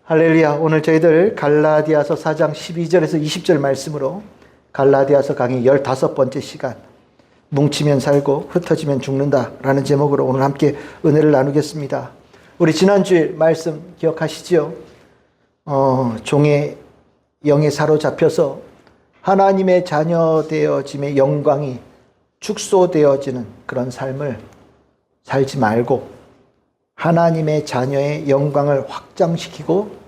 할렐루야. 오늘 저희들 갈라디아서 4장 12절에서 20절 말씀으로 갈라디아서 강의 15번째 시간 뭉치면 살고 흩어지면 죽는다라는 제목으로 오늘 함께 은혜를 나누겠습니다. 우리 지난주에 말씀 기억하시죠? 종의 영에 사로잡혀서 하나님의 자녀 되어짐의 영광이 축소되어지는 그런 삶을 살지 말고 하나님의 자녀의 영광을 확장시키고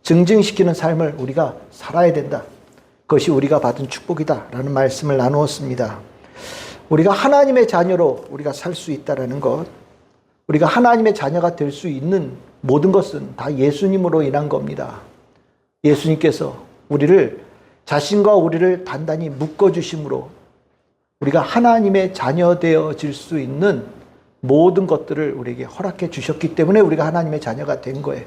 증증시키는 삶을 우리가 살아야 된다. 그것이 우리가 받은 축복이다 라는 말씀을 나누었습니다. 우리가 하나님의 자녀로 우리가 살 수 있다는 것, 우리가 하나님의 자녀가 될 수 있는 모든 것은 다 예수님으로 인한 겁니다. 예수님께서 우리를 자신과 우리를 단단히 묶어주심으로 우리가 하나님의 자녀 되어질 수 있는 모든 것들을 우리에게 허락해 주셨기 때문에 우리가 하나님의 자녀가 된 거예요.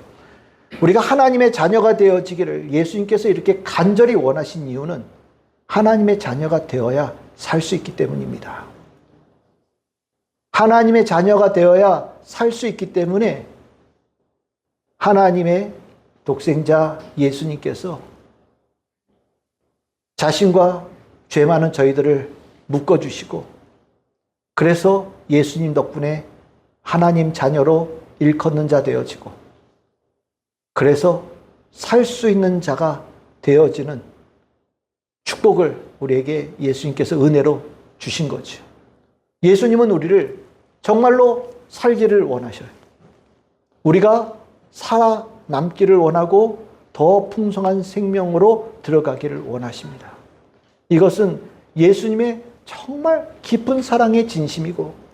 우리가 하나님의 자녀가 되어지기를 예수님께서 이렇게 간절히 원하신 이유는 하나님의 자녀가 되어야 살 수 있기 때문입니다. 하나님의 자녀가 되어야 살 수 있기 때문에 하나님의 독생자 예수님께서 자신과 죄 많은 저희들을 묶어주시고 그래서 예수님 덕분에 하나님 자녀로 일컫는 자 되어지고 그래서 살 수 있는 자가 되어지는 축복을 우리에게 예수님께서 은혜로 주신 거죠. 예수님은 우리를 정말로 살기를 원하셔요. 우리가 살아남기를 원하고 더 풍성한 생명으로 들어가기를 원하십니다. 이것은 예수님의 정말 깊은 사랑의 진심이고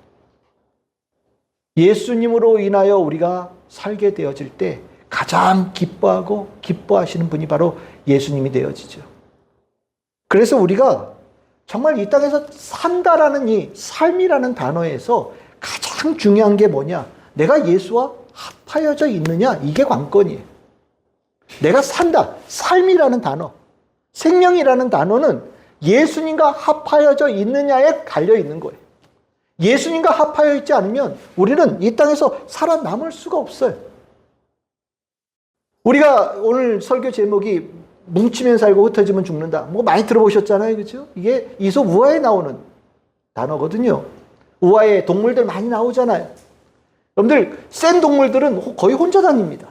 예수님으로 인하여 우리가 살게 되어질 때 가장 기뻐하고 기뻐하시는 분이 바로 예수님이 되어지죠. 그래서 우리가 정말 이 땅에서 산다라는 이 삶이라는 단어에서 가장 중요한 게 뭐냐? 내가 예수와 합하여져 있느냐? 이게 관건이에요. 내가 산다. 삶이라는 단어, 생명이라는 단어는 예수님과 합하여져 있느냐에 갈려 있는 거예요. 예수님과 합하여 있지 않으면 우리는 이 땅에서 살아남을 수가 없어요. 우리가 오늘 설교 제목이 뭉치면 살고 흩어지면 죽는다. 뭐 많이 들어보셨잖아요. 그렇죠? 이게 이솝 우화에 나오는 단어거든요. 우화에 동물들 많이 나오잖아요. 여러분들 센 동물들은 거의 혼자 다닙니다.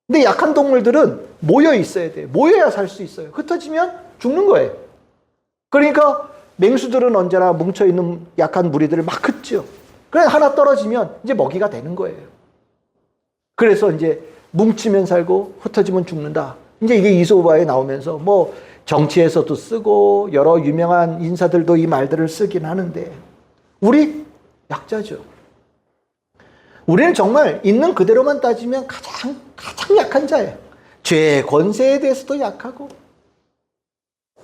근데 약한 동물들은 모여 있어야 돼요. 모여야 살 수 있어요. 흩어지면 죽는 거예요. 그러니까 맹수들은 언제나 뭉쳐있는 약한 무리들을 막 흩죠. 그래 하나 떨어지면 이제 먹이가 되는 거예요. 그래서 이제 뭉치면 살고 흩어지면 죽는다. 이제 이게 이솝우화에 나오면서 뭐 정치에서도 쓰고 여러 유명한 인사들도 이 말들을 쓰긴 하는데 우리 약자죠. 우리는 정말 있는 그대로만 따지면 가장 약한 자예요. 죄의 권세에 대해서도 약하고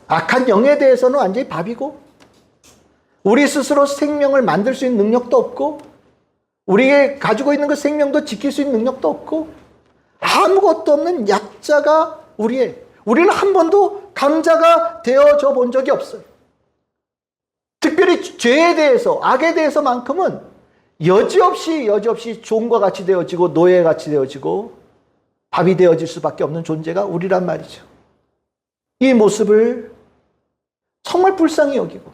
악한 영에 대해서는 완전히 밥이고 우리 스스로 생명을 만들 수 있는 능력도 없고 우리가 가지고 있는 그 생명도 지킬 수 있는 능력도 없고 아무것도 없는 약자가 우리는 한 번도 강자가 되어져 본 적이 없어요. 특별히 죄에 대해서 악에 대해서만큼은 여지없이 종과 같이 되어지고 노예같이 되어지고 밥이 되어질 수밖에 없는 존재가 우리란 말이죠. 이 모습을 정말 불쌍히 여기고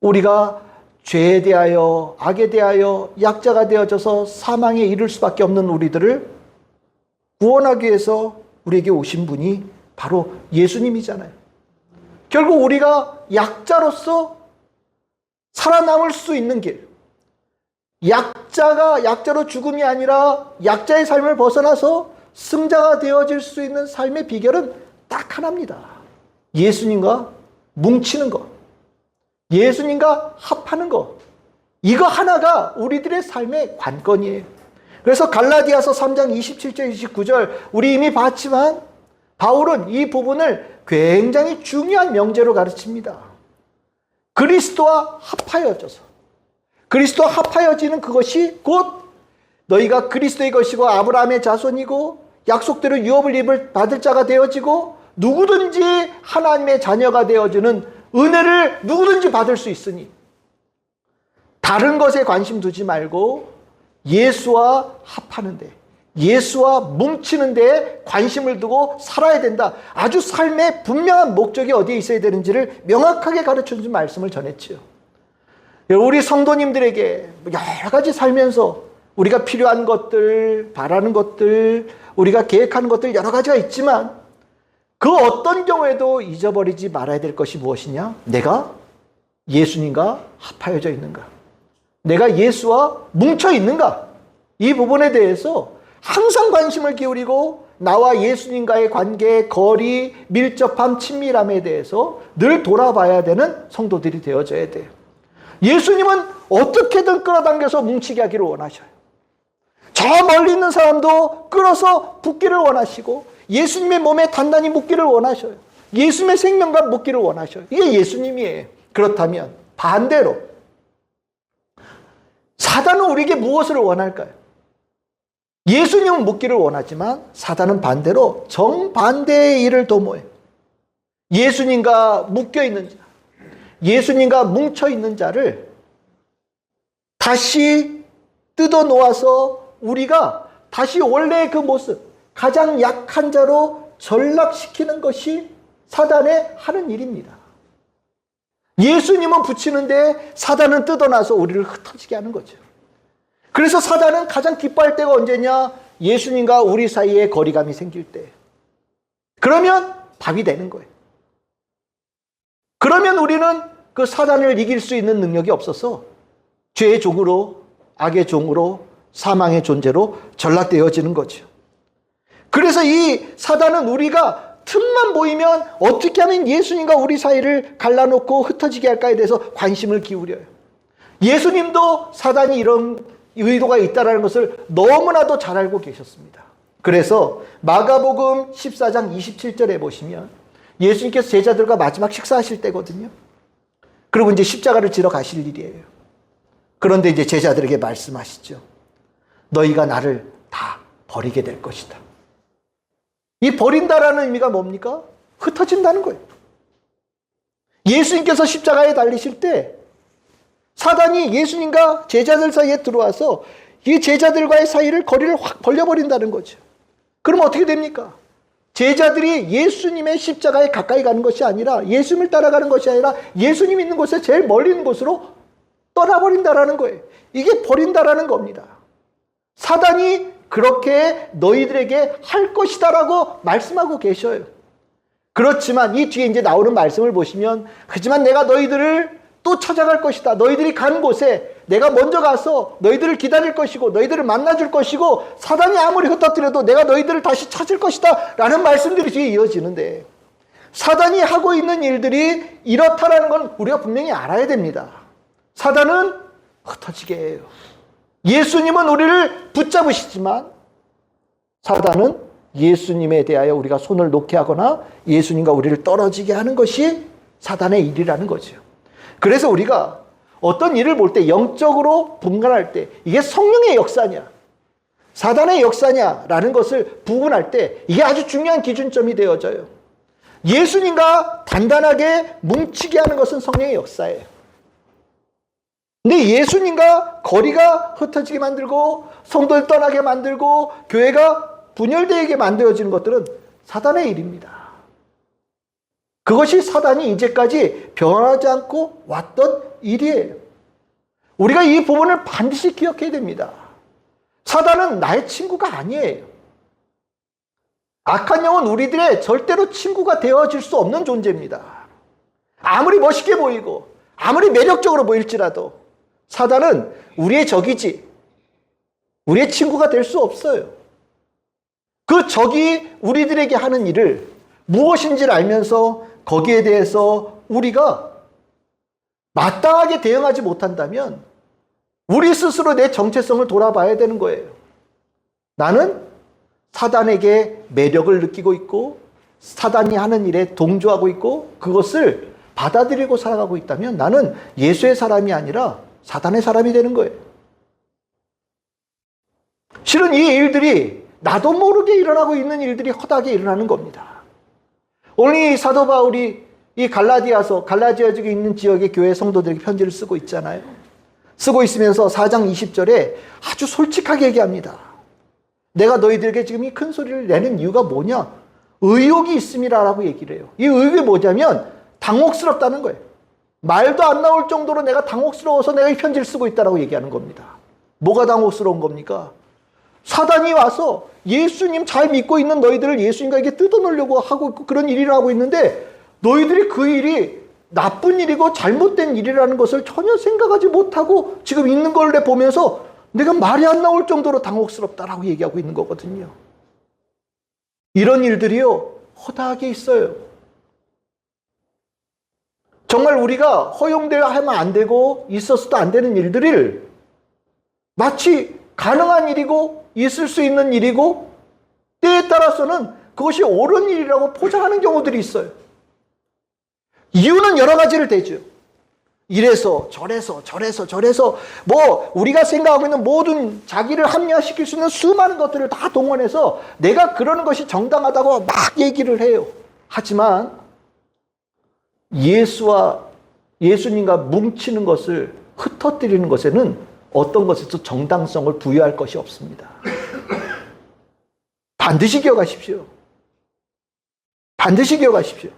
우리가 죄에 대하여 악에 대하여 약자가 되어져서 사망에 이를 수밖에 없는 우리들을 구원하기 위해서 우리에게 오신 분이 바로 예수님이잖아요. 결국 우리가 약자로서 살아남을 수 있는 길, 약자로 죽음이 아니라 약자의 삶을 벗어나서 승자가 되어질 수 있는 삶의 비결은 딱 하나입니다. 예수님과 뭉치는 것, 예수님과 합하는 것, 이거 하나가 우리들의 삶의 관건이에요. 그래서 갈라디아서 3장 27절 29절 우리 이미 봤지만 바울은 이 부분을 굉장히 중요한 명제로 가르칩니다. 그리스도와 합하여져서 그리스도와 합하여지는 그것이 곧 너희가 그리스도의 것이고 아브라함의 자손이고 약속대로 유업을 받을 자가 되어지고 누구든지 하나님의 자녀가 되어지는 은혜를 누구든지 받을 수 있으니 다른 것에 관심 두지 말고 예수와 합하는데 예수와 뭉치는 데에 관심을 두고 살아야 된다. 아주 삶의 분명한 목적이 어디에 있어야 되는지를 명확하게 가르쳐준 말씀을 전했지요. 우리 성도님들에게 여러 가지 살면서 우리가 필요한 것들, 바라는 것들, 우리가 계획하는 것들 여러 가지가 있지만 그 어떤 경우에도 잊어버리지 말아야 될 것이 무엇이냐? 내가 예수님과 합하여져 있는가? 내가 예수와 뭉쳐 있는가? 이 부분에 대해서 항상 관심을 기울이고 나와 예수님과의 관계, 거리, 밀접함, 친밀함에 대해서 늘 돌아봐야 되는 성도들이 되어져야 돼요. 예수님은 어떻게든 끌어당겨서 뭉치게 하기를 원하셔요. 저 멀리 있는 사람도 끌어서 붙기를 원하시고 예수님의 몸에 단단히 묻기를 원하셔요. 예수님의 생명과 묻기를 원하셔요. 이게 예수님이에요. 그렇다면 반대로 사단은 우리에게 무엇을 원할까요? 예수님은 묻기를 원하지만 사단은 반대로 정반대의 일을 도모해요. 예수님과 묶여있는 자, 예수님과 뭉쳐있는 자를 다시 뜯어놓아서 우리가 다시 원래의 그 모습, 가장 약한 자로 전락시키는 것이 사단의 하는 일입니다. 예수님은 붙이는데 사단은 뜯어놔서 우리를 흩어지게 하는 거죠. 그래서 사단은 가장 기뻐할 때가 언제냐? 예수님과 우리 사이에 거리감이 생길 때. 그러면 밥이 되는 거예요. 그러면 우리는 그 사단을 이길 수 있는 능력이 없어서 죄의 종으로, 악의 종으로, 사망의 존재로 전락되어지는 거죠. 그래서 이 사단은 우리가 틈만 보이면 어떻게 하면 예수님과 우리 사이를 갈라놓고 흩어지게 할까에 대해서 관심을 기울여요. 예수님도 사단이 이런 의도가 있다는 것을 너무나도 잘 알고 계셨습니다. 그래서 마가복음 14장 27절에 보시면 예수님께서 제자들과 마지막 식사하실 때거든요. 그리고 이제 십자가를 지러 가실 일이에요. 그런데 이제 제자들에게 말씀하시죠. 너희가 나를 다 버리게 될 것이다. 이 버린다라는 의미가 뭡니까? 흩어진다는 거예요. 예수님께서 십자가에 달리실 때 사단이 예수님과 제자들 사이에 들어와서 이 제자들과의 사이를 거리를 확 벌려버린다는 거죠. 그럼 어떻게 됩니까? 제자들이 예수님의 십자가에 가까이 가는 것이 아니라 예수님을 따라가는 것이 아니라 예수님 있는 곳에 제일 멀리 있는 곳으로 떠나버린다라는 거예요. 이게 버린다라는 겁니다. 사단이 그렇게 너희들에게 할 것이다라고 말씀하고 계셔요. 그렇지만 이 뒤에 이제 나오는 말씀을 보시면 하지만 내가 너희들을 또 찾아갈 것이다. 너희들이 간 곳에 내가 먼저 가서 너희들을 기다릴 것이고 너희들을 만나줄 것이고 사단이 아무리 흩어뜨려도 내가 너희들을 다시 찾을 것이다 라는 말씀들이 뒤에 이어지는데 사단이 하고 있는 일들이 이렇다라는 건 우리가 분명히 알아야 됩니다. 사단은 흩어지게 해요. 예수님은 우리를 붙잡으시지만 사단은 예수님에 대하여 우리가 손을 놓게 하거나 예수님과 우리를 떨어지게 하는 것이 사단의 일이라는 거죠. 그래서 우리가 어떤 일을 볼 때 영적으로 분간할 때 이게 성령의 역사냐 사단의 역사냐라는 것을 구분할 때 이게 아주 중요한 기준점이 되어져요. 예수님과 단단하게 뭉치게 하는 것은 성령의 역사예요. 근데 예수님과 거리가 흩어지게 만들고 성도를 떠나게 만들고 교회가 분열되게 만들어지는 것들은 사단의 일입니다. 그것이 사단이 이제까지 변하지 않고 왔던 일이에요. 우리가 이 부분을 반드시 기억해야 됩니다. 사단은 나의 친구가 아니에요. 악한 영은 우리들의 절대로 친구가 되어질 수 없는 존재입니다. 아무리 멋있게 보이고 아무리 매력적으로 보일지라도 사단은 우리의 적이지 우리의 친구가 될 수 없어요. 그 적이 우리들에게 하는 일을 무엇인지를 알면서 거기에 대해서 우리가 마땅하게 대응하지 못한다면 우리 스스로 내 정체성을 돌아봐야 되는 거예요. 나는 사단에게 매력을 느끼고 있고 사단이 하는 일에 동조하고 있고 그것을 받아들이고 살아가고 있다면 나는 예수의 사람이 아니라 사단의 사람이 되는 거예요. 실은 이 일들이 나도 모르게 일어나고 있는 일들이 허다하게 일어나는 겁니다. 오늘 이 사도 바울이 이 갈라디아 지역에 있는 지역의 교회 성도들에게 편지를 쓰고 있잖아요. 쓰고 있으면서 4장 20절에 아주 솔직하게 얘기합니다. 내가 너희들에게 지금 이 큰 소리를 내는 이유가 뭐냐? 의욕이 있음이라고 얘기를 해요. 이 의욕이 뭐냐면 당혹스럽다는 거예요. 말도 안 나올 정도로 내가 당혹스러워서 내가 이 편지를 쓰고 있다라고 얘기하는 겁니다. 뭐가 당혹스러운 겁니까? 사단이 와서 예수님 잘 믿고 있는 너희들을 예수님과 이렇게 뜯어놓으려고 하고 있고 그런 일을 하고 있는데 너희들이 그 일이 나쁜 일이고 잘못된 일이라는 것을 전혀 생각하지 못하고 지금 있는 걸 보면서 내가 말이 안 나올 정도로 당혹스럽다라고 얘기하고 있는 거거든요. 이런 일들이요, 허다하게 있어요. 정말 우리가 허용되어 하면 안 되고 있어서도 안 되는 일들을 마치 가능한 일이고 있을 수 있는 일이고 때에 따라서는 그것이 옳은 일이라고 포장하는 경우들이 있어요. 이유는 여러 가지를 대죠. 이래서 저래서 뭐 우리가 생각하고 있는 모든 자기를 합리화시킬 수 있는 수많은 것들을 다 동원해서 내가 그러는 것이 정당하다고 막 얘기를 해요. 하지만 예수님과 뭉치는 것을 흩어뜨리는 것에는 어떤 것에서 정당성을 부여할 것이 없습니다. 반드시 기억하십시오. 반드시 기억하십시오.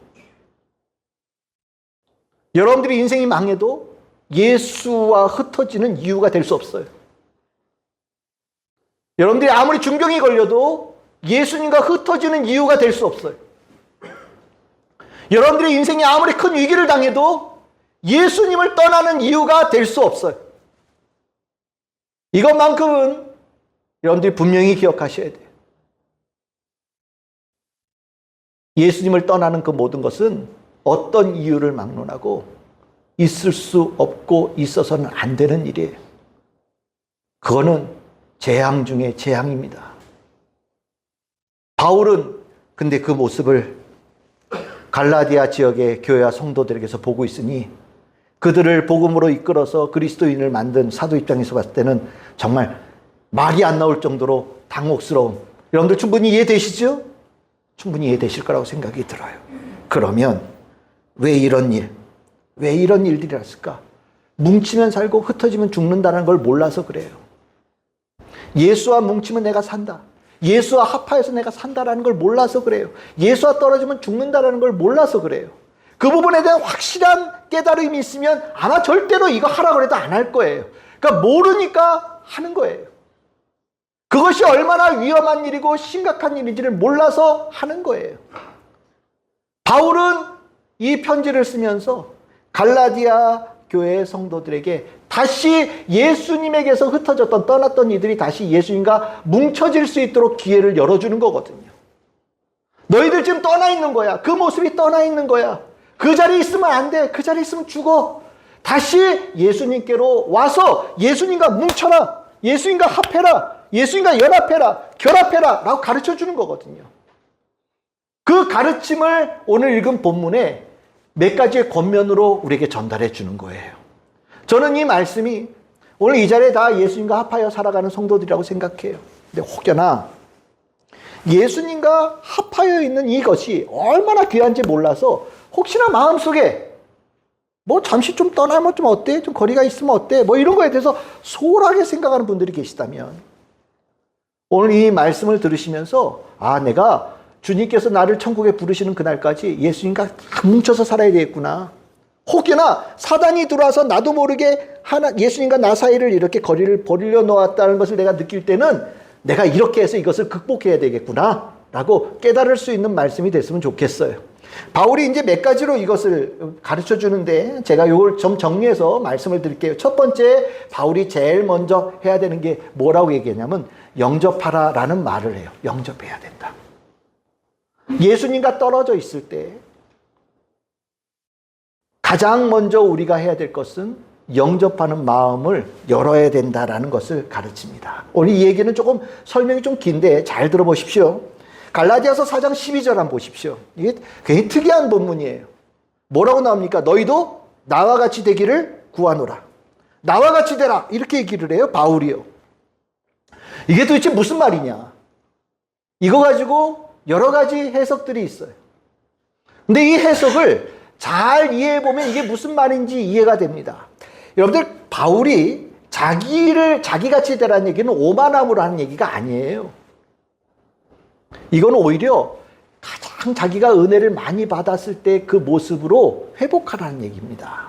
여러분들이 인생이 망해도 예수와 흩어지는 이유가 될 수 없어요. 여러분들이 아무리 중병이 걸려도 예수님과 흩어지는 이유가 될 수 없어요. 여러분들의 인생이 아무리 큰 위기를 당해도 예수님을 떠나는 이유가 될 수 없어요. 이것만큼은 여러분들이 분명히 기억하셔야 돼요. 예수님을 떠나는 그 모든 것은 어떤 이유를 막론하고 있을 수 없고 있어서는 안 되는 일이에요. 그거는 재앙 중에 재앙입니다. 바울은 근데 그 모습을 갈라디아 지역의 교회와 성도들에게서 보고 있으니 그들을 복음으로 이끌어서 그리스도인을 만든 사도 입장에서 봤을 때는 정말 말이 안 나올 정도로 당혹스러움. 여러분들 충분히 이해되시죠? 충분히 이해되실 거라고 생각이 들어요. 그러면 왜 이런 일들이 났을까? 뭉치면 살고 흩어지면 죽는다는 걸 몰라서 그래요. 예수와 뭉치면 내가 산다. 예수와 합하여서 내가 산다라는 걸 몰라서 그래요. 예수와 떨어지면 죽는다라는 걸 몰라서 그래요. 그 부분에 대한 확실한 깨달음이 있으면 아마 절대로 이거 하라 그래도 안 할 거예요. 그러니까 모르니까 하는 거예요. 그것이 얼마나 위험한 일이고 심각한 일인지를 몰라서 하는 거예요. 바울은 이 편지를 쓰면서 갈라디아 교회의 성도들에게 다시 예수님에게서 흩어졌던 떠났던 이들이 다시 예수님과 뭉쳐질 수 있도록 기회를 열어주는 거거든요. 너희들 지금 떠나 있는 거야. 그 모습이 떠나 있는 거야. 그 자리에 있으면 안 돼. 그 자리에 있으면 죽어. 다시 예수님께로 와서 예수님과 뭉쳐라. 예수님과 합해라. 예수님과 연합해라. 결합해라. 라고 가르쳐 주는 거거든요. 그 가르침을 오늘 읽은 본문에 몇 가지의 권면으로 우리에게 전달해 주는 거예요. 저는 이 말씀이 오늘 이 자리에 다 예수님과 합하여 살아가는 성도들이라고 생각해요. 근데 혹여나 예수님과 합하여 있는 이것이 얼마나 귀한지 몰라서 혹시나 마음속에 뭐 잠시 좀 떠나면 좀 어때? 좀 거리가 있으면 어때? 뭐 이런 거에 대해서 소홀하게 생각하는 분들이 계시다면 오늘 이 말씀을 들으시면서 내가 주님께서 나를 천국에 부르시는 그날까지 예수님과 다 뭉쳐서 살아야 되겠구나. 혹여나 사단이 들어와서 나도 모르게 예수님과 나 사이를 이렇게 거리를 벌려 놓았다는 것을 내가 느낄 때는 내가 이렇게 해서 이것을 극복해야 되겠구나 라고 깨달을 수 있는 말씀이 됐으면 좋겠어요. 바울이 이제 몇 가지로 이것을 가르쳐 주는데 제가 이걸 좀 정리해서 말씀을 드릴게요. 첫 번째, 바울이 제일 먼저 해야 되는 게 뭐라고 얘기했냐면 영접하라 라는 말을 해요. 영접해야 된다. 예수님과 떨어져 있을 때 가장 먼저 우리가 해야 될 것은 영접하는 마음을 열어야 된다라는 것을 가르칩니다. 오늘 이 얘기는 조금 설명이 좀 긴데 잘 들어보십시오. 갈라디아서 4장 12절 한번 보십시오. 이게 굉장히 특이한 본문이에요. 뭐라고 나옵니까? 너희도 나와 같이 되기를 구하노라. 나와 같이 되라. 이렇게 얘기를 해요. 바울이요. 이게 도대체 무슨 말이냐? 이거 가지고 여러 가지 해석들이 있어요. 근데 이 해석을 잘 이해해보면 이게 무슨 말인지 이해가 됩니다. 여러분들, 바울이 자기같이 되라는 얘기는 오만함으로 하는 얘기가 아니에요. 이건 오히려 가장 자기가 은혜를 많이 받았을 때 그 모습으로 회복하라는 얘기입니다.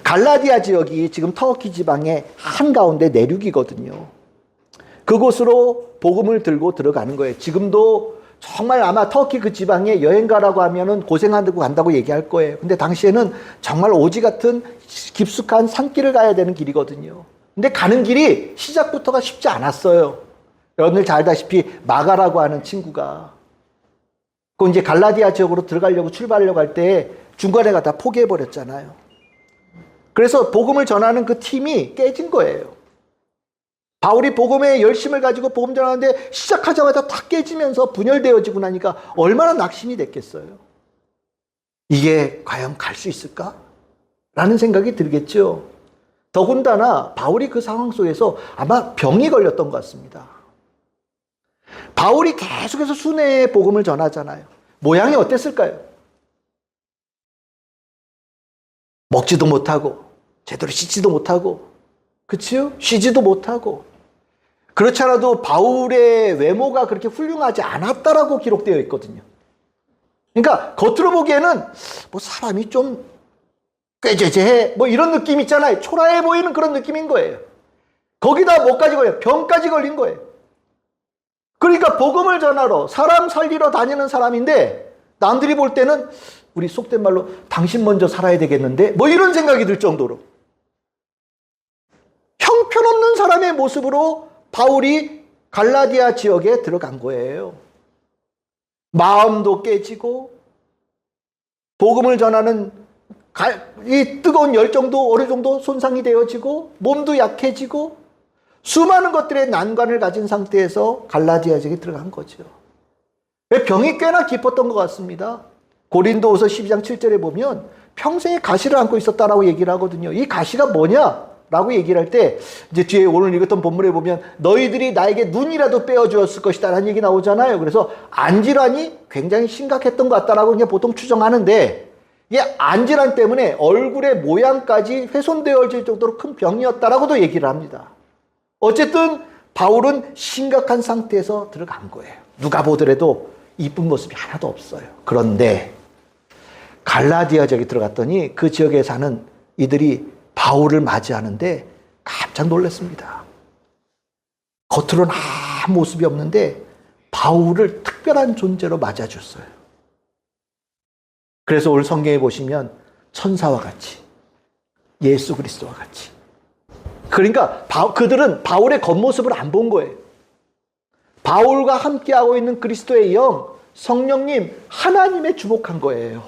갈라디아 지역이 지금 터키 지방의 한가운데 내륙이거든요. 그곳으로 복음을 들고 들어가는 거예요. 지금도 정말 아마 터키 그 지방에 여행 가라고 하면은 고생하고 간다고 얘기할 거예요. 근데 당시에는 정말 오지 같은 깊숙한 산길을 가야 되는 길이거든요. 근데 가는 길이 시작부터가 쉽지 않았어요. 여러분들 잘 알다시피 마가라고 하는 친구가 그 이제 갈라디아 지역으로 들어가려고 출발하려고 할 때 중간에 가다 포기해버렸잖아요. 그래서 복음을 전하는 그 팀이 깨진 거예요. 바울이 복음의 열심을 가지고 복음 전하는데 시작하자마자 다 깨지면서 분열되어지고 나니까 얼마나 낙심이 됐겠어요. 이게 과연 갈 수 있을까? 라는 생각이 들겠죠. 더군다나 바울이 그 상황 속에서 아마 병이 걸렸던 것 같습니다. 바울이 계속해서 순회의 복음을 전하잖아요. 모양이 어땠을까요? 먹지도 못하고 제대로 씻지도 못하고 그치요? 쉬지도 못하고 그렇지 않아도 바울의 외모가 그렇게 훌륭하지 않았다라고 기록되어 있거든요. 그러니까 겉으로 보기에는 뭐 사람이 좀 꾀죄죄해 뭐 이런 느낌 있잖아요. 초라해 보이는 그런 느낌인 거예요. 거기다 뭐까지 걸려요? 병까지 걸린 거예요. 그러니까 복음을 전하러 사람 살리러 다니는 사람인데 남들이 볼 때는 우리 속된 말로 당신 먼저 살아야 되겠는데 뭐 이런 생각이 들 정도로 형편없는 사람의 모습으로 바울이 갈라디아 지역에 들어간 거예요. 마음도 깨지고 복음을 전하는 이 뜨거운 열정도 어느 정도 손상이 되어지고 몸도 약해지고 수많은 것들의 난관을 가진 상태에서 갈라디아 지역에 들어간 거죠. 병이 꽤나 깊었던 것 같습니다. 고린도후서 12장 7절에 보면 평생에 가시를 안고 있었다라고 얘기를 하거든요. 이 가시가 뭐냐? 라고 얘기를 할 때 이제 뒤에 오늘 읽었던 본문에 보면 너희들이 나에게 눈이라도 빼어주었을 것이다 라는 얘기 나오잖아요. 그래서 안질환이 굉장히 심각했던 것 같다라고 그냥 보통 추정하는데 이게 안질환 때문에 얼굴의 모양까지 훼손되어질 정도로 큰 병이었다라고도 얘기를 합니다. 어쨌든 바울은 심각한 상태에서 들어간 거예요. 누가 보더라도 이쁜 모습이 하나도 없어요. 그런데 갈라디아 지역에 들어갔더니 그 지역에 사는 이들이 바울을 맞이하는데 깜짝 놀랐습니다. 겉으로는 아무 모습이 없는데 바울을 특별한 존재로 맞아줬어요. 그래서 오늘 성경에 보시면 천사와 같이 예수 그리스도와 같이 그러니까 그들은 바울의 겉모습을 안 본 거예요. 바울과 함께하고 있는 그리스도의 영, 성령님, 하나님에 주목한 거예요.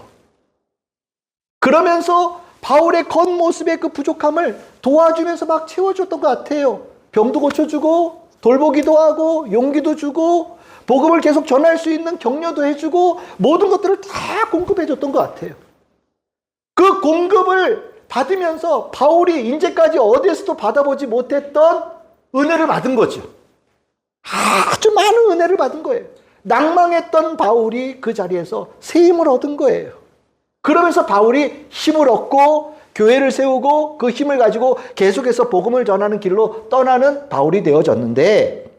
그러면서 바울의 겉모습의 그 부족함을 도와주면서 막 채워줬던 것 같아요. 병도 고쳐주고 돌보기도 하고 용기도 주고 복음을 계속 전할 수 있는 격려도 해주고 모든 것들을 다 공급해줬던 것 같아요. 그 공급을 받으면서 바울이 이제까지 어디에서도 받아보지 못했던 은혜를 받은 거죠. 아주 많은 은혜를 받은 거예요. 낭망했던 바울이 그 자리에서 새 힘을 얻은 거예요. 그러면서 바울이 힘을 얻고 교회를 세우고 그 힘을 가지고 계속해서 복음을 전하는 길로 떠나는 바울이 되어졌는데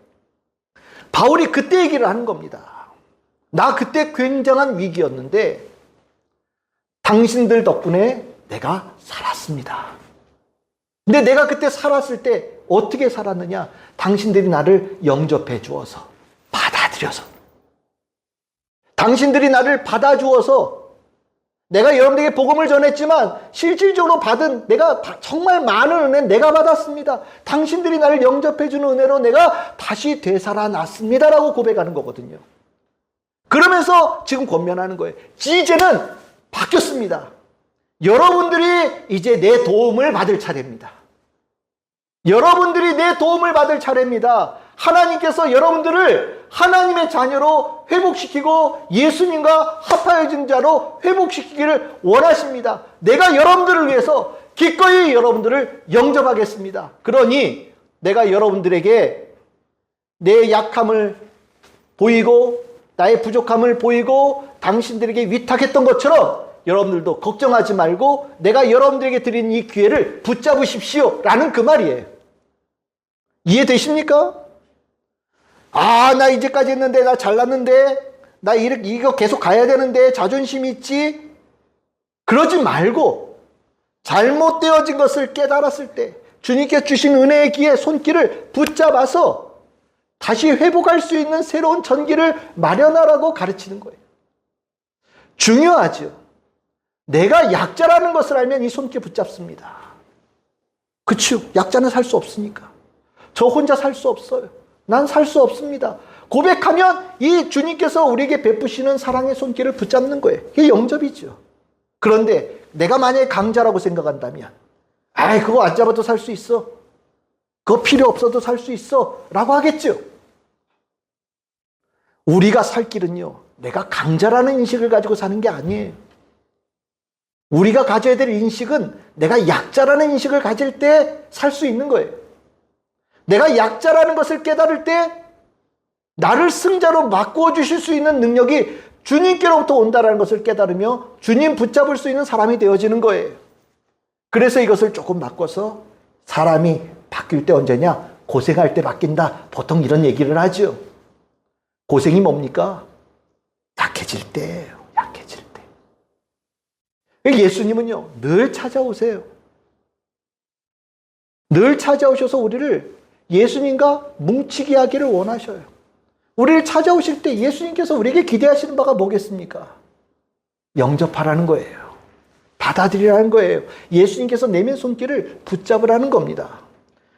바울이 그때 얘기를 하는 겁니다. 나 그때 굉장한 위기였는데 당신들 덕분에 내가 살았습니다. 근데 내가 그때 살았을 때 어떻게 살았느냐? 당신들이 나를 영접해 주어서 받아들여서 당신들이 나를 받아주어서 내가 여러분들에게 복음을 전했지만 실질적으로 받은 내가 정말 많은 은혜는 내가 받았습니다. 당신들이 나를 영접해주는 은혜로 내가 다시 되살아났습니다라고 고백하는 거거든요. 그러면서 지금 권면하는 거예요. 이제는 바뀌었습니다. 여러분들이 이제 내 도움을 받을 차례입니다. 여러분들이 내 도움을 받을 차례입니다. 하나님께서 여러분들을 하나님의 자녀로 회복시키고 예수님과 합하여진 자로 회복시키기를 원하십니다. 내가 여러분들을 위해서 기꺼이 여러분들을 영접하겠습니다. 그러니 내가 여러분들에게 내 약함을 보이고 나의 부족함을 보이고 당신들에게 위탁했던 것처럼 여러분들도 걱정하지 말고 내가 여러분들에게 드린 이 기회를 붙잡으십시오 라는 그 말이에요. 이해되십니까? 나 이제까지 했는데, 나 잘났는데, 나 이거 계속 가야 되는데, 자존심 있지? 그러지 말고, 잘못되어진 것을 깨달았을 때, 주님께 주신 은혜의 기에 손길을 붙잡아서 다시 회복할 수 있는 새로운 전기를 마련하라고 가르치는 거예요. 중요하죠. 내가 약자라는 것을 알면 이 손길 붙잡습니다. 그쵸? 약자는 살 수 없으니까. 저 혼자 살 수 없어요. 난 살 수 없습니다. 고백하면 이 주님께서 우리에게 베푸시는 사랑의 손길을 붙잡는 거예요. 이게 영접이죠. 그런데 내가 만약에 강자라고 생각한다면, 그거 안 잡아도 살 수 있어. 그거 필요 없어도 살 수 있어. 라고 하겠죠. 우리가 살 길은요, 내가 강자라는 인식을 가지고 사는 게 아니에요. 우리가 가져야 될 인식은 내가 약자라는 인식을 가질 때 살 수 있는 거예요. 내가 약자라는 것을 깨달을 때 나를 승자로 바꾸어 주실 수 있는 능력이 주님께로부터 온다는 것을 깨달으며 주님 붙잡을 수 있는 사람이 되어지는 거예요. 그래서 이것을 조금 바꿔서 사람이 바뀔 때 언제냐? 고생할 때 바뀐다. 보통 이런 얘기를 하죠. 고생이 뭡니까? 약해질 때예요. 약해질 때. 예수님은요, 늘 찾아오세요. 늘 찾아오셔서 우리를 예수님과 뭉치게 하기를 원하셔요. 우리를 찾아오실 때 예수님께서 우리에게 기대하시는 바가 뭐겠습니까? 영접하라는 거예요. 받아들이라는 거예요. 예수님께서 내민 손길을 붙잡으라는 겁니다.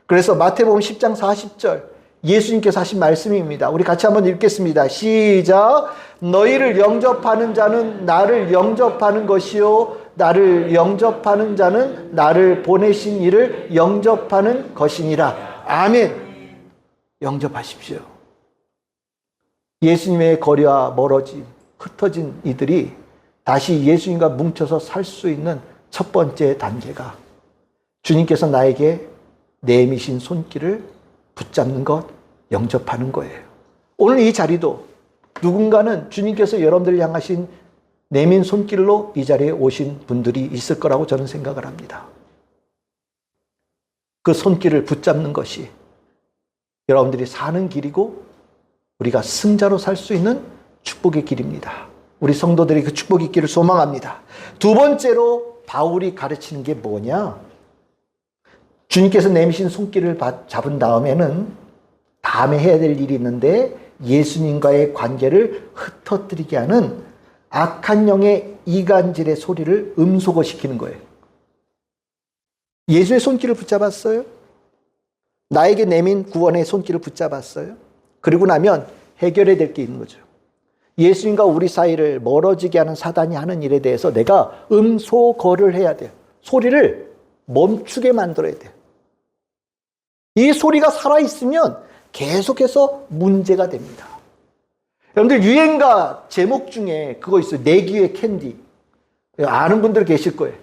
그래서 마태복음 10장 40절 예수님께서 하신 말씀입니다. 우리 같이 한번 읽겠습니다. 시작. 너희를 영접하는 자는 나를 영접하는 것이요 나를 영접하는 자는 나를 보내신 이를 영접하는 것이니라. 아멘. 영접하십시오. 예수님의 거리와 멀어진 흩어진 이들이 다시 예수님과 뭉쳐서 살 수 있는 첫 번째 단계가 주님께서 나에게 내미신 손길을 붙잡는 것, 영접하는 거예요. 오늘 이 자리도 누군가는 주님께서 여러분들을 향하신 내민 손길로 이 자리에 오신 분들이 있을 거라고 저는 생각을 합니다. 그 손길을 붙잡는 것이 여러분들이 사는 길이고 우리가 승자로 살 수 있는 축복의 길입니다. 우리 성도들이 그 축복의 길을 소망합니다. 두 번째로 바울이 가르치는 게 뭐냐? 주님께서 내미신 손길을 잡은 다음에는 다음에 해야 될 일이 있는데 예수님과의 관계를 흩어뜨리게 하는 악한 영의 이간질의 소리를 음소거시키는 거예요. 예수의 손길을 붙잡았어요. 나에게 내민 구원의 손길을 붙잡았어요. 그리고 나면 해결해야 될 게 있는 거죠. 예수님과 우리 사이를 멀어지게 하는 사단이 하는 일에 대해서 내가 음소거를 해야 돼요. 소리를 멈추게 만들어야 돼요. 이 소리가 살아있으면 계속해서 문제가 됩니다. 여러분들 유행가 제목 중에 그거 있어요. 내 귀에 캔디. 아는 분들 계실 거예요.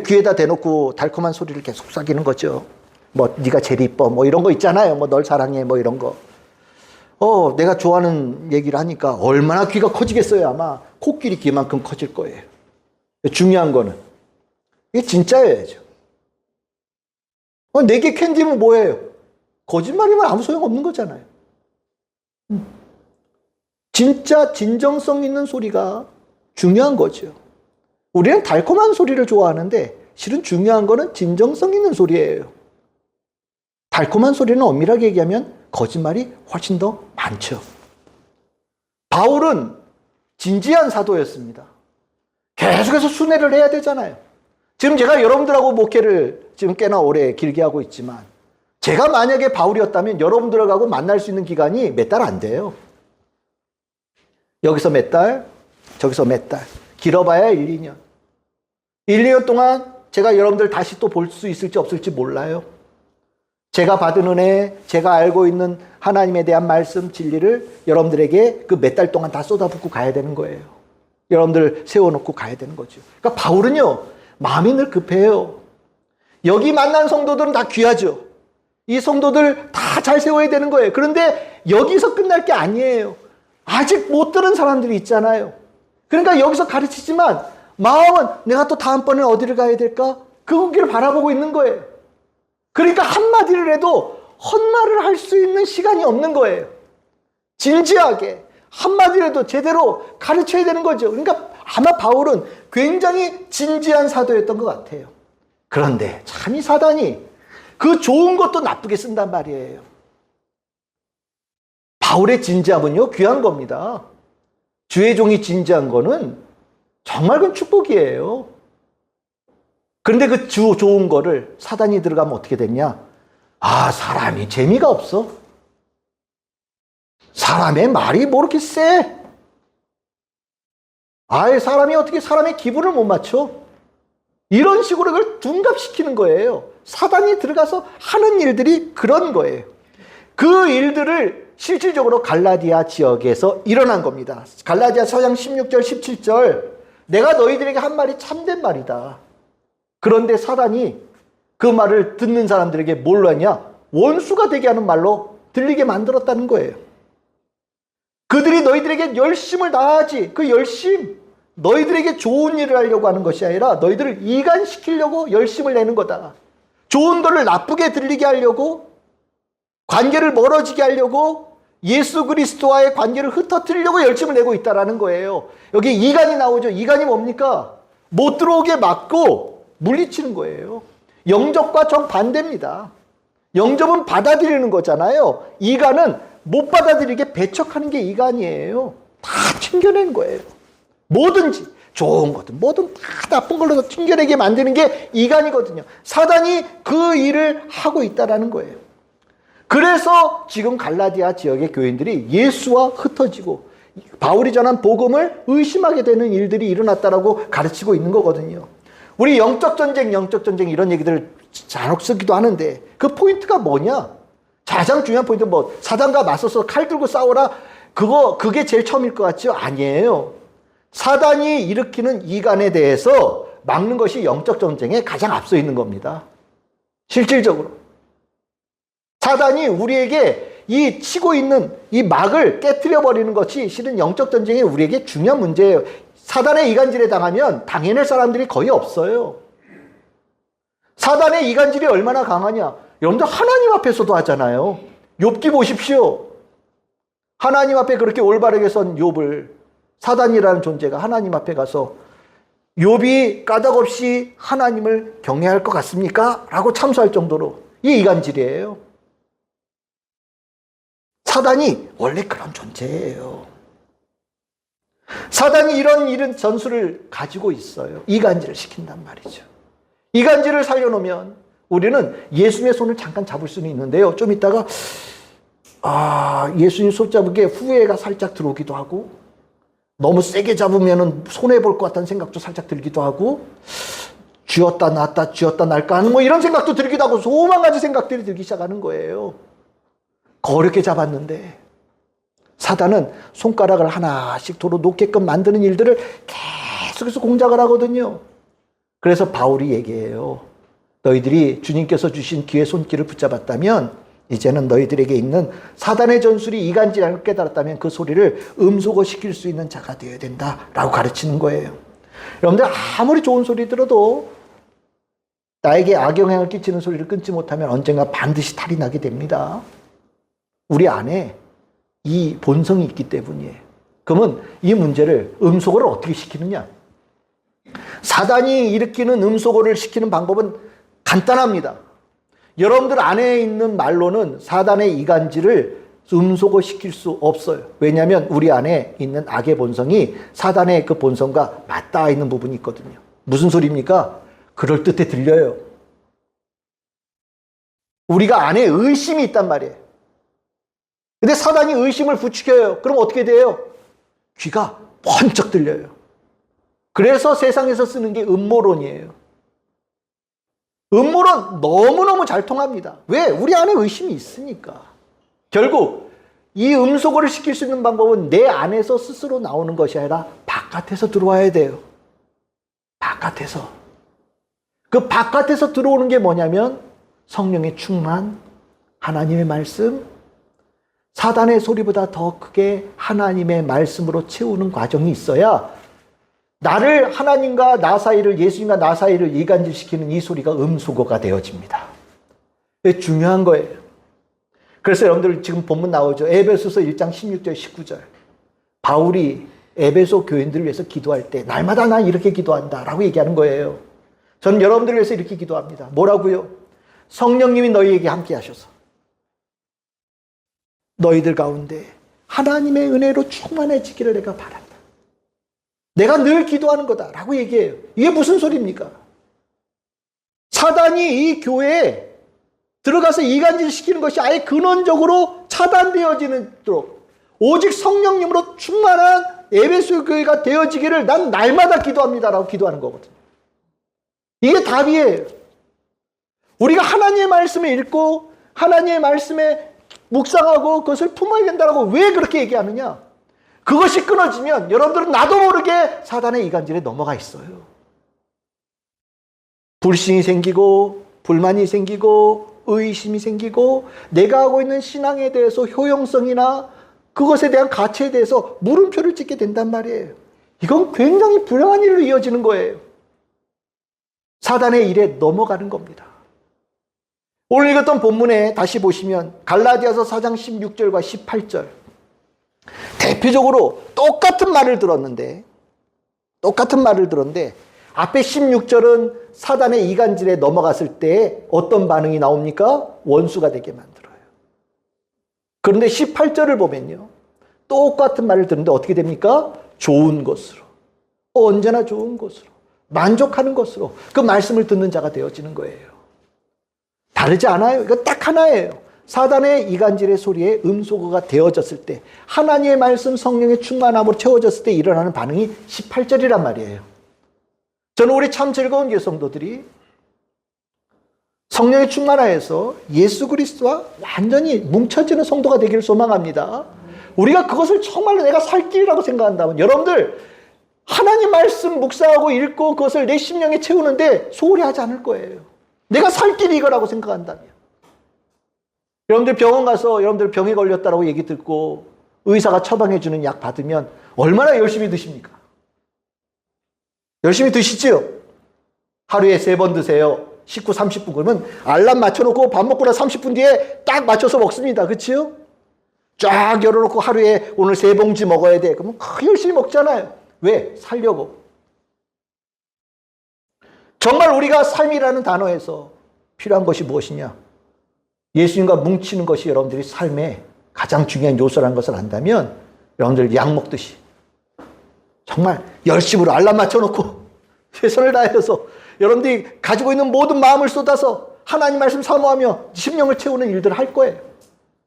귀에다 대놓고 달콤한 소리를 계속 쏴기는 거죠. 뭐 네가 제일 이뻐 뭐 이런 거 있잖아요. 뭐 널 사랑해 뭐 이런 거. 내가 좋아하는 얘기를 하니까 얼마나 귀가 커지겠어요. 아마 코끼리 귀만큼 커질 거예요. 중요한 거는 이게 진짜여야죠. 내게 캔디면 뭐예요? 거짓말이면 아무 소용없는 거잖아요. 진짜 진정성 있는 소리가 중요한 거죠. 우리는 달콤한 소리를 좋아하는데 실은 중요한 거는 진정성 있는 소리예요. 달콤한 소리는 엄밀하게 얘기하면 거짓말이 훨씬 더 많죠. 바울은 진지한 사도였습니다. 계속해서 순회를 해야 되잖아요. 지금 제가 여러분들하고 목회를 지금 꽤나 오래 길게 하고 있지만 제가 만약에 바울이었다면 여러분들하고 만날 수 있는 기간이 몇 달 안 돼요. 여기서 몇 달, 저기서 몇 달. 길어봐야 1, 2년. 1, 2년 동안 제가 여러분들 다시 또 볼 수 있을지 없을지 몰라요. 제가 받은 은혜, 제가 알고 있는 하나님에 대한 말씀, 진리를 여러분들에게 그 몇 달 동안 다 쏟아붓고 가야 되는 거예요. 여러분들 세워놓고 가야 되는 거죠. 그러니까 바울은요, 마음이 늘 급해요. 여기 만난 성도들은 다 귀하죠. 이 성도들 다 잘 세워야 되는 거예요. 그런데 여기서 끝날 게 아니에요. 아직 못 들은 사람들이 있잖아요. 그러니까 여기서 가르치지만 마음은 내가 또 다음번에 어디를 가야 될까? 그 길을 바라보고 있는 거예요. 그러니까 한마디를 해도 헛말을 할 수 있는 시간이 없는 거예요. 진지하게 한마디라도 제대로 가르쳐야 되는 거죠. 그러니까 아마 바울은 굉장히 진지한 사도였던 것 같아요. 그런데 참 이 사단이 그 좋은 것도 나쁘게 쓴단 말이에요. 바울의 진지함은요, 귀한 겁니다. 주의 종이 진지한 거는 정말 그건 축복이에요. 그런데 그 좋은 거를 사단이 들어가면 어떻게 됐냐? 아, 사람이 재미가 없어. 사람의 말이 뭐 이렇게 세? 아예 사람이 어떻게 사람의 기분을 못 맞춰? 이런 식으로 그걸 둔갑시키는 거예요. 사단이 들어가서 하는 일들이 그런 거예요. 그 일들을 실질적으로 갈라디아 지역에서 일어난 겁니다. 갈라디아 4장 16절 17절 내가 너희들에게 한 말이 참된 말이다. 그런데 사단이 그 말을 듣는 사람들에게 뭘로 하냐? 원수가 되게 하는 말로 들리게 만들었다는 거예요. 그들이 너희들에게 열심을 다하지. 그 열심, 너희들에게 좋은 일을 하려고 하는 것이 아니라 너희들을 이간시키려고 열심을 내는 거다. 좋은 거를 나쁘게 들리게 하려고, 관계를 멀어지게 하려고, 예수 그리스도와의 관계를 흩어뜨리려고 열심을 내고 있다는 거예요. 여기 이간이 나오죠. 이간이 뭡니까? 못 들어오게 막고 물리치는 거예요. 영접과 정반대입니다. 영접은 받아들이는 거잖아요. 이간은 못 받아들이게 배척하는 게 이간이에요. 다 튕겨내는 거예요. 뭐든지 좋은 거든 뭐든 다 나쁜 걸로 튕겨내게 만드는 게 이간이거든요. 사단이 그 일을 하고 있다는 거예요. 그래서 지금 갈라디아 지역의 교인들이 예수와 흩어지고 바울이 전한 복음을 의심하게 되는 일들이 일어났다라고 가르치고 있는 거거든요. 우리 영적 전쟁 이런 얘기들을 잔혹 쓰기도 하는데 그 포인트가 뭐냐? 가장 중요한 포인트는 뭐 사단과 맞서서 칼 들고 싸워라. 그게 제일 처음일 것 같죠? 아니에요. 사단이 일으키는 이간에 대해서 막는 것이 영적 전쟁에 가장 앞서 있는 겁니다. 실질적으로. 사단이 우리에게 이 치고 있는 이 막을 깨트려 버리는 것이 실은 영적 전쟁에 우리에게 중요한 문제예요. 사단의 이간질에 당하면 당해낼 사람들이 거의 없어요. 사단의 이간질이 얼마나 강하냐? 여러분들 하나님 앞에서도 하잖아요. 욥기 보십시오. 하나님 앞에 그렇게 올바르게 선 욥을 사단이라는 존재가 하나님 앞에 가서 욥이 까닭없이 하나님을 경외할 것 같습니까? 라고 참소할 정도로 이 이간질이에요. 사단이 원래 그런 존재예요. 사단이 이런 전술을 가지고 있어요. 이간질을 시킨단 말이죠. 이간질을 살려놓으면 우리는 예수님의 손을 잠깐 잡을 수는 있는데요. 좀 있다가 예수님 손 잡은 게 후회가 살짝 들어오기도 하고 너무 세게 잡으면 손해볼 것 같다는 생각도 살짝 들기도 하고 쥐었다 놨다 쥐었다 날까 하는 뭐 이런 생각도 들기도 하고 수만 가지 생각들이 들기 시작하는 거예요. 거렵게 잡았는데 사단은 손가락을 하나씩 도로 놓게끔 만드는 일들을 계속해서 공작을 하거든요. 그래서 바울이 얘기해요. 너희들이 주님께서 주신 기회 손길을 붙잡았다면 이제는 너희들에게 있는 사단의 전술이 이간질을 깨달았다면 그 소리를 음소거시킬 수 있는 자가 되어야 된다라고 가르치는 거예요. 여러분들 아무리 좋은 소리 들어도 나에게 악영향을 끼치는 소리를 끊지 못하면 언젠가 반드시 탈이 나게 됩니다. 우리 안에 이 본성이 있기 때문이에요. 그러면 이 문제를 음소거를 어떻게 시키느냐? 사단이 일으키는 음소거를 시키는 방법은 간단합니다. 여러분들 안에 있는 말로는 사단의 이간질을 음소거 시킬 수 없어요. 왜냐하면 우리 안에 있는 악의 본성이 사단의 그 본성과 맞닿아 있는 부분이 있거든요. 무슨 소리입니까? 그럴듯해 들려요. 우리가 안에 의심이 있단 말이에요. 근데 사단이 의심을 부추겨요. 그럼 어떻게 돼요? 귀가 번쩍 들려요. 그래서 세상에서 쓰는 게 음모론이에요. 음모론 너무너무 잘 통합니다. 왜? 우리 안에 의심이 있으니까. 결국 이 음소거를 시킬 수 있는 방법은 내 안에서 스스로 나오는 것이 아니라 바깥에서 들어와야 돼요. 바깥에서. 그 바깥에서 들어오는 게 뭐냐면 성령의 충만, 하나님의 말씀, 사단의 소리보다 더 크게 하나님의 말씀으로 채우는 과정이 있어야 나를 하나님과 나 사이를 예수님과 나 사이를 이간질시키는 이 소리가 음소거가 되어집니다. 중요한 거예요. 그래서 여러분들 지금 본문 나오죠. 에베소서 1장 16절 19절. 바울이 에베소 교인들을 위해서 기도할 때 날마다 난 이렇게 기도한다 라고 얘기하는 거예요. 저는 여러분들을 위해서 이렇게 기도합니다. 뭐라고요? 성령님이 너희에게 함께 하셔서 너희들 가운데 하나님의 은혜로 충만해지기를 내가 바란다. 내가 늘 기도하는 거다 라고 얘기해요. 이게 무슨 소리입니까? 사단이 이 교회에 들어가서 이간질 시키는 것이 아예 근원적으로 차단되어지도록 오직 성령님으로 충만한 에베소 교회가 되어지기를 난 날마다 기도합니다라고 기도하는 거거든요. 이게 답이에요. 우리가 하나님의 말씀을 읽고 하나님의 말씀에 묵상하고 그것을 품어야 된다고 왜 그렇게 얘기하느냐? 그것이 끊어지면 여러분들은 나도 모르게 사단의 이간질에 넘어가 있어요. 불신이 생기고 불만이 생기고 의심이 생기고 내가 하고 있는 신앙에 대해서 효용성이나 그것에 대한 가치에 대해서 물음표를 찍게 된단 말이에요. 이건 굉장히 불행한 일로 이어지는 거예요. 사단의 일에 넘어가는 겁니다. 오늘 읽었던 본문에 다시 보시면 갈라디아서 4장 16절과 18절 대표적으로 똑같은 말을 들었는데 앞에 16절은 사단의 이간질에 넘어갔을 때 어떤 반응이 나옵니까? 원수가 되게 만들어요. 그런데 18절을 보면요. 똑같은 말을 듣는데 어떻게 됩니까? 좋은 것으로. 언제나 좋은 것으로. 만족하는 것으로 그 말씀을 듣는 자가 되어지는 거예요. 다르지 않아요. 이거 딱 하나예요. 사단의 이간질의 소리에 음소거가 되어졌을 때 하나님의 말씀 성령의 충만함으로 채워졌을 때 일어나는 반응이 18절이란 말이에요. 저는 우리 참 즐거운 교회 성도들이 성령의 충만하여서 예수 그리스도와 완전히 뭉쳐지는 성도가 되기를 소망합니다. 우리가 그것을 정말로 내가 살 길이라고 생각한다면 여러분들 하나님 말씀 묵상하고 읽고 그것을 내 심령에 채우는데 소홀히 하지 않을 거예요. 내가 살 길이 이거라고 생각한다면. 여러분들 병원 가서 여러분들 병에 걸렸다라고 얘기 듣고 의사가 처방해 주는 약 받으면 얼마나 열심히 드십니까? 열심히 드시죠? 하루에 3번 드세요. 식후 30분. 그러면 알람 맞춰놓고 밥 먹고 나 30분 뒤에 딱 맞춰서 먹습니다. 그치요? 쫙 열어놓고 하루에 오늘 3봉지 먹어야 돼. 그러면 열심히 먹잖아요. 왜? 살려고. 정말 우리가 삶이라는 단어에서 필요한 것이 무엇이냐? 예수님과 뭉치는 것이 여러분들이 삶의 가장 중요한 요소라는 것을 안다면 여러분들 약 먹듯이 정말 열심으로 알람 맞춰놓고 최선을 다해서 여러분들이 가지고 있는 모든 마음을 쏟아서 하나님 말씀 사모하며 심령을 채우는 일들을 할 거예요.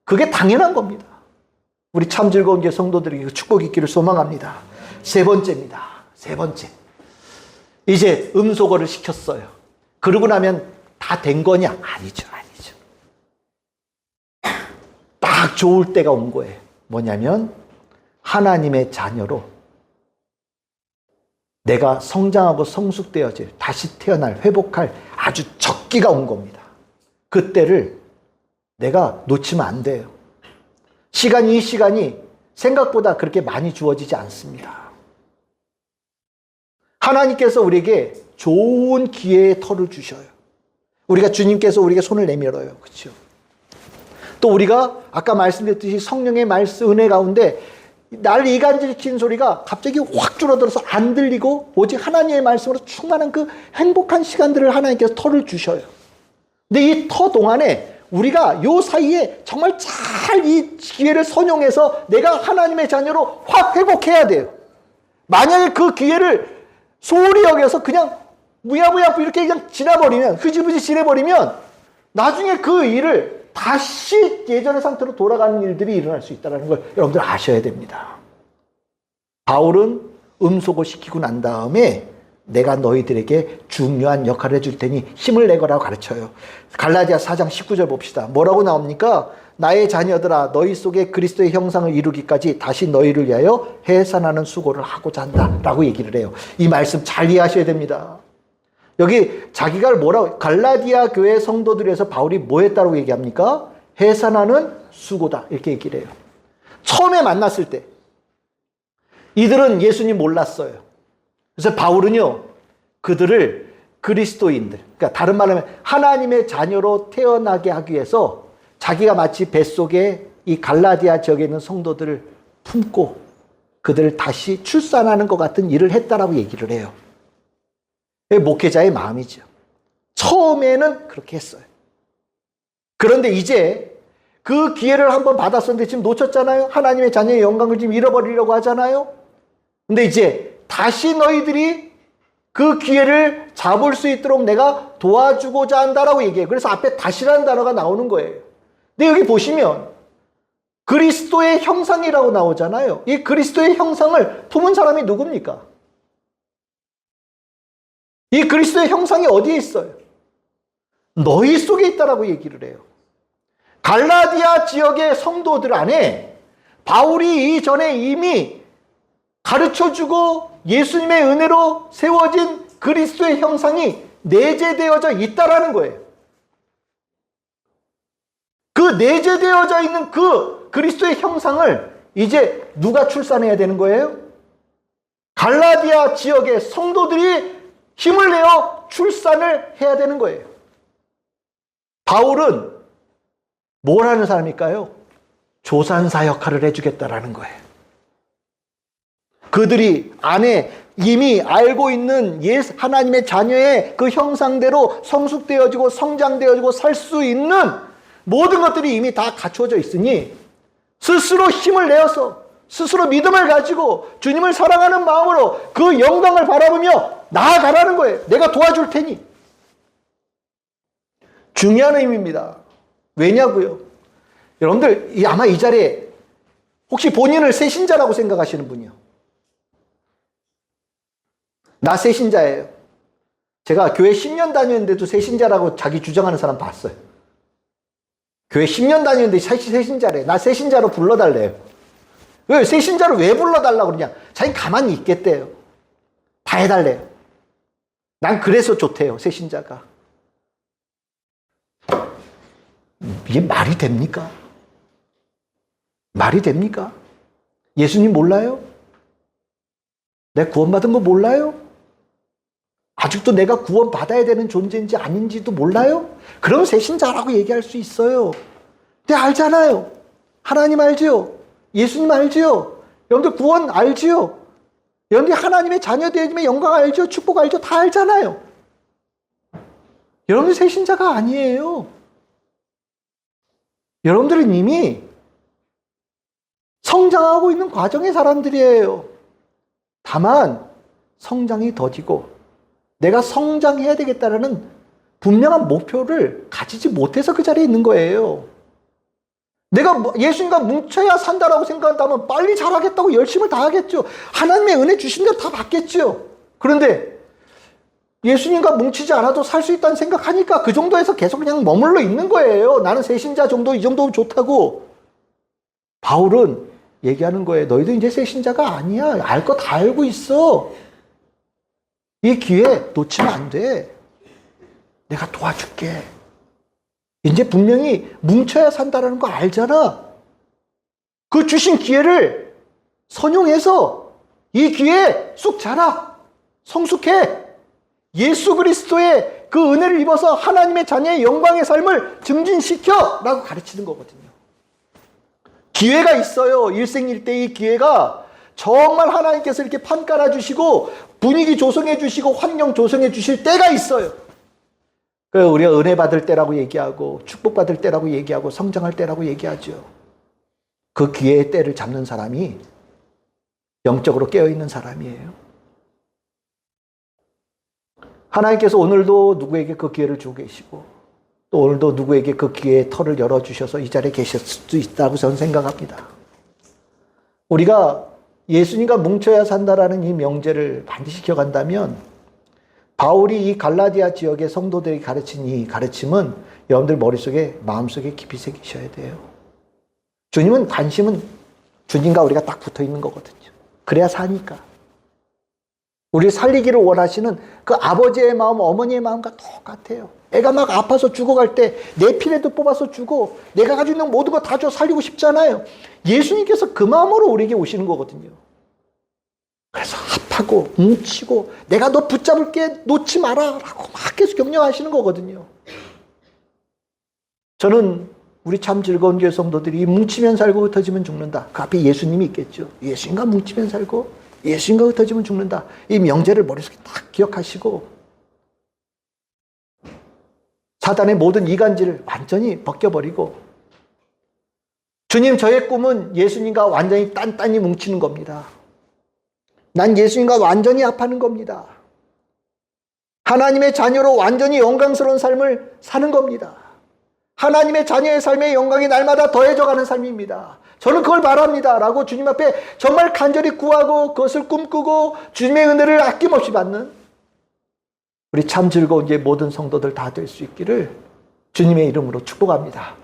그게 당연한 겁니다. 우리 참 즐거운 교회 성도들에게 축복이 있기를 소망합니다. 세 번째입니다. 세 번째. 이제 음소거를 시켰어요. 그러고 나면 다 된 거냐? 아니죠. 딱 좋을 때가 온 거예요. 뭐냐면 하나님의 자녀로 내가 성장하고 성숙되어질, 다시 태어날, 회복할 아주 적기가 온 겁니다. 그때를 내가 놓치면 안 돼요. 이 시간이 생각보다 그렇게 많이 주어지지 않습니다. 하나님께서 우리에게 좋은 기회의 터를 주셔요. 우리가 주님께서 우리에게 손을 내밀어요. 그렇죠? 또 우리가 아까 말씀드렸듯이 성령의 말씀 은혜 가운데 나를 이간질시키는 소리가 갑자기 확 줄어들어서 안 들리고 오직 하나님의 말씀으로 충만한 그 행복한 시간들을 하나님께서 터를 주셔요. 근데 이 터 동안에 우리가 요 사이에 정말 잘 이 기회를 선용해서 내가 하나님의 자녀로 확 회복해야 돼요. 만약에 그 기회를 소홀히 여겨서 그냥 무야무야 이렇게 그냥 지나버리면 흐지부지 지내버리면 나중에 그 일을 다시 예전의 상태로 돌아가는 일들이 일어날 수 있다는 걸 여러분들 아셔야 됩니다. 바울은 음소거 시키고 난 다음에 내가 너희들에게 중요한 역할을 해줄 테니 힘을 내거라고 가르쳐요. 갈라디아 4장 19절 봅시다. 뭐라고 나옵니까? 나의 자녀들아 너희 속에 그리스도의 형상을 이루기까지 다시 너희를 위하여 해산하는 수고를 하고자 한다 라고 얘기를 해요. 이 말씀 잘 이해하셔야 됩니다. 여기 자기가 뭐라고 갈라디아 교회 성도들에서 바울이 뭐 했다고 얘기합니까? 해산하는 수고다 이렇게 얘기를 해요. 처음에 만났을 때 이들은 예수님 몰랐어요. 그래서 바울은요 그들을 그리스도인들, 그러니까 다른 말로 하면 하나님의 자녀로 태어나게 하기 위해서 자기가 마치 뱃속에 이 갈라디아 지역에 있는 성도들을 품고 그들을 다시 출산하는 것 같은 일을 했다라고 얘기를 해요. 목회자의 마음이죠. 처음에는 그렇게 했어요. 그런데 이제 그 기회를 한번 받았었는데 지금 놓쳤잖아요. 하나님의 자녀의 영광을 지금 잃어버리려고 하잖아요. 근데 이제 다시 너희들이 그 기회를 잡을 수 있도록 내가 도와주고자 한다라고 얘기해요. 그래서 앞에 다시라는 단어가 나오는 거예요. 근데 여기 보시면 그리스도의 형상이라고 나오잖아요. 이 그리스도의 형상을 품은 사람이 누굽니까? 이 그리스도의 형상이 어디에 있어요? 너희 속에 있다라고 얘기를 해요. 갈라디아 지역의 성도들 안에 바울이 이전에 이미 가르쳐주고 예수님의 은혜로 세워진 그리스도의 형상이 내재되어져 있다라는 거예요. 그 내재되어져 있는 그 그리스도의 형상을 이제 누가 출산해야 되는 거예요? 갈라디아 지역의 성도들이 힘을 내어 출산을 해야 되는 거예요. 바울은 뭘 하는 사람일까요? 조산사 역할을 해주겠다라는 거예요. 그들이 안에 이미 알고 있는 하나님의 자녀의 그 형상대로 성숙되어지고 성장되어지고 살 수 있는 모든 것들이 이미 다 갖추어져 있으니 스스로 힘을 내어서 스스로 믿음을 가지고 주님을 사랑하는 마음으로 그 영광을 바라보며 나아가라는 거예요. 내가 도와줄 테니. 중요한 의미입니다. 왜냐고요? 여러분들 아마 이 자리에 혹시 본인을 새신자라고 생각하시는 분이요? 나 새신자예요. 제가 교회 10년 다녔는데도 새신자라고 자기 주장하는 사람 봤어요. 교회 10년 다녔는데 새신자래. 나 새신자로 불러달래요. 왜? 새신자로 왜 불러달라고 그러냐? 자기 가만히 있겠대요. 다 해달래요. 난 그래서 좋대요, 새신자가. 이게 말이 됩니까? 말이 됩니까? 예수님 몰라요? 내가 구원받은 거 몰라요? 아직도 내가 구원받아야 되는 존재인지 아닌지도 몰라요? 그럼 새신자라고 얘기할 수 있어요. 근데 알잖아요. 하나님 알지요? 예수님 알지요? 여러분들 구원 알지요? 여러분들 하나님의 자녀 되어짐의 영광 알죠? 축복 알죠? 다 알잖아요. 여러분들 새신자가 아니에요. 여러분들은 이미 성장하고 있는 과정의 사람들이에요. 다만 성장이 더디고 내가 성장해야 되겠다라는 분명한 목표를 가지지 못해서 그 자리에 있는 거예요. 내가 예수님과 뭉쳐야 산다라고 생각한다면 빨리 잘하겠다고 열심을 다하겠죠. 하나님의 은혜 주신 대로 다 받겠죠. 그런데 예수님과 뭉치지 않아도 살 수 있다는 생각하니까 그 정도에서 계속 그냥 머물러 있는 거예요. 나는 새신자 정도, 이 정도면 좋다고. 바울은 얘기하는 거예요. 너희도 이제 새신자가 아니야. 알 거 다 알고 있어. 이 기회 놓치면 안 돼. 내가 도와줄게. 이제 분명히 뭉쳐야 산다는 거 알잖아. 그 주신 기회를 선용해서 이 기회에 쑥 자라. 성숙해. 예수 그리스도의 그 은혜를 입어서 하나님의 자녀의 영광의 삶을 증진시켜 라고 가르치는 거거든요. 기회가 있어요. 일생일대의 기회가 정말 하나님께서 이렇게 판 깔아주시고 분위기 조성해 주시고 환경 조성해 주실 때가 있어요. 그래서 우리가 은혜 받을 때라고 얘기하고 축복받을 때라고 얘기하고 성장할 때라고 얘기하죠. 그 기회의 때를 잡는 사람이 영적으로 깨어있는 사람이에요. 하나님께서 오늘도 누구에게 그 기회를 주고 계시고 또 오늘도 누구에게 그 기회의 털을 열어주셔서 이 자리에 계실 수도 있다고 저는 생각합니다. 우리가 예수님과 뭉쳐야 산다라는 이 명제를 반드시 기억한다면 바울이 이 갈라디아 지역의 성도들이 가르친 이 가르침은 여러분들 머릿속에 마음속에 깊이 새기셔야 돼요. 주님은 관심은 주님과 우리가 딱 붙어있는 거거든요. 그래야 사니까. 우리 살리기를 원하시는 그 아버지의 마음, 어머니의 마음과 똑같아요. 애가 막 아파서 죽어갈 때 내 피라도 뽑아서 주고 내가 가지고 있는 모든 거 다 줘 살리고 싶잖아요. 예수님께서 그 마음으로 우리에게 오시는 거거든요. 그래서 합하고 뭉치고 내가 너 붙잡을게 놓지 마라 라고 막 계속 격려하시는 거거든요. 저는 우리 참 즐거운 교회 성도들이 뭉치면 살고 흩어지면 죽는다. 그 앞에 예수님이 있겠죠. 예수님과 뭉치면 살고 예수님과 흩어지면 죽는다. 이 명제를 머릿속에 딱 기억하시고 사단의 모든 이간질을 완전히 벗겨버리고 주님, 저의 꿈은 예수님과 완전히 단단히 뭉치는 겁니다. 난 예수님과 완전히 합하는 겁니다. 하나님의 자녀로 완전히 영광스러운 삶을 사는 겁니다. 하나님의 자녀의 삶의 영광이 날마다 더해져가는 삶입니다. 저는 그걸 바랍니다. 라고 주님 앞에 정말 간절히 구하고 그것을 꿈꾸고 주님의 은혜를 아낌없이 받는 우리 참 즐거운 제 모든 성도들 다 될 수 있기를 주님의 이름으로 축복합니다.